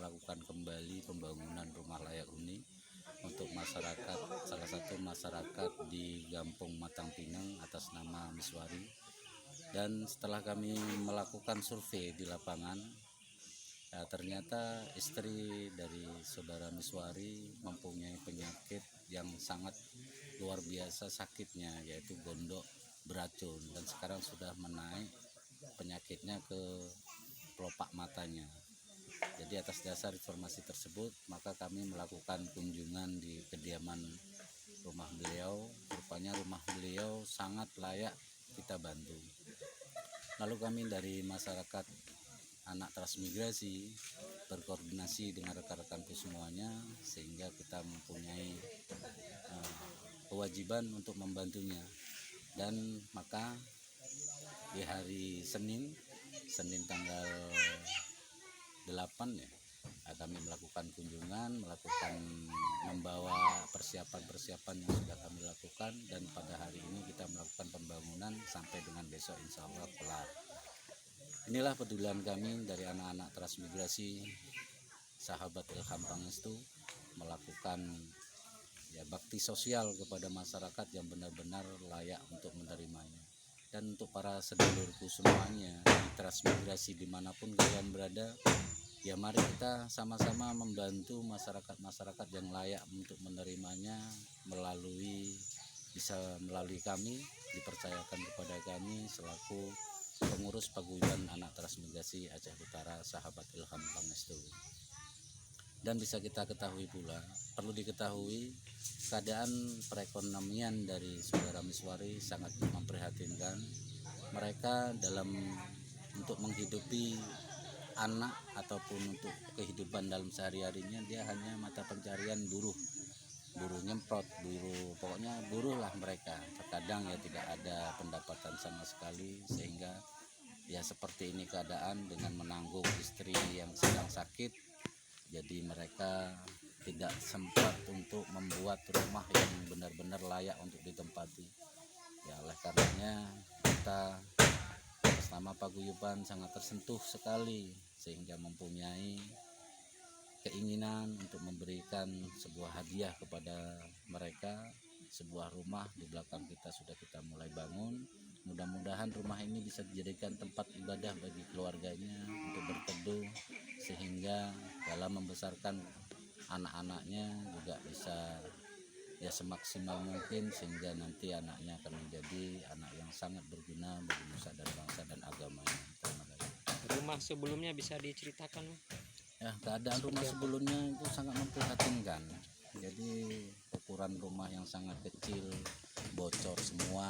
melakukan kembali pembangunan rumah layak huni untuk masyarakat, salah satu masyarakat di Gampung Matang Pinang atas nama Miswari. Dan setelah kami melakukan survei di lapangan, ternyata istri dari saudara Miswari mempunyai penyakit yang sangat luar biasa sakitnya, yaitu gondok beracun, dan sekarang sudah menaik penyakitnya ke pelopak matanya. Jadi atas dasar informasi tersebut, maka kami melakukan kunjungan di kediaman rumah beliau. Rupanya rumah beliau sangat layak kita bantu. Lalu kami dari masyarakat anak transmigrasi berkoordinasi dengan rekan-rekanku semuanya, sehingga kita mempunyai kewajiban untuk membantunya. Dan maka di hari Senin tanggal 8 ya, kami melakukan kunjungan, membawa persiapan-persiapan yang sudah kami lakukan, dan pada hari ini kita melakukan pembangunan sampai dengan besok insya Allah kelar. Inilah pedulian kami dari anak-anak transmigrasi Sahabat Ilham Pangestu, melakukan bakti sosial kepada masyarakat yang benar-benar layak untuk menerimanya. Dan untuk para sedulurku semuanya di transmigrasi dimanapun kalian berada, ya mari kita sama-sama membantu masyarakat yang layak untuk menerimanya melalui kami, dipercayakan kepada kami selaku pengurus paguyuban anak transmigrasi Aceh Utara Sahabat Ilham Pangestu. Dan bisa kita ketahui pula, perlu diketahui, keadaan perekonomian dari saudara Miswari sangat memprihatinkan. Mereka untuk menghidupi anak ataupun untuk kehidupan dalam sehari-harinya, dia hanya mata pencarian buruh nyemprot, pokoknya buruh lah mereka. Terkadang ya tidak ada pendapatan sama sekali, sehingga ya seperti ini keadaan dengan menanggung istri yang sedang sakit. Jadi mereka tidak sempat untuk membuat rumah yang benar-benar layak untuk ditempati. Ya oleh karenanya kita atas nama paguyuban sangat tersentuh sekali, sehingga mempunyai keinginan untuk memberikan sebuah hadiah kepada mereka. Sebuah rumah di belakang kita sudah kita mulai bangun. Mudah-mudahan rumah ini bisa dijadikan tempat ibadah bagi keluarganya untuk berteduh, sehingga dalam membesarkan anak-anaknya juga bisa ya semaksimal mungkin, sehingga nanti anaknya akan menjadi anak yang sangat berguna bagi nusa dan bangsa dan agamanya. Terima kasih. Rumah sebelumnya bisa diceritakan? Ya, keadaan rumah sebelumnya itu sangat memprihatinkan. Jadi ukuran rumah yang sangat kecil, bocor semua.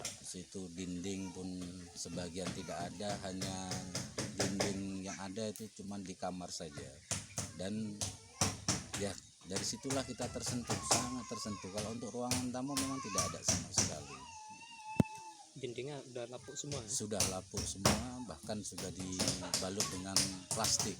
Di situ dinding pun sebagian tidak ada, hanya dinding yang ada itu cuma di kamar saja. Dan ya dari situlah kita tersentuh, sangat tersentuh. Kalau untuk ruangan tamu memang tidak ada sama sekali. Dindingnya udah lapuk semua? Sudah lapuk semua, bahkan sudah dibalut dengan plastik.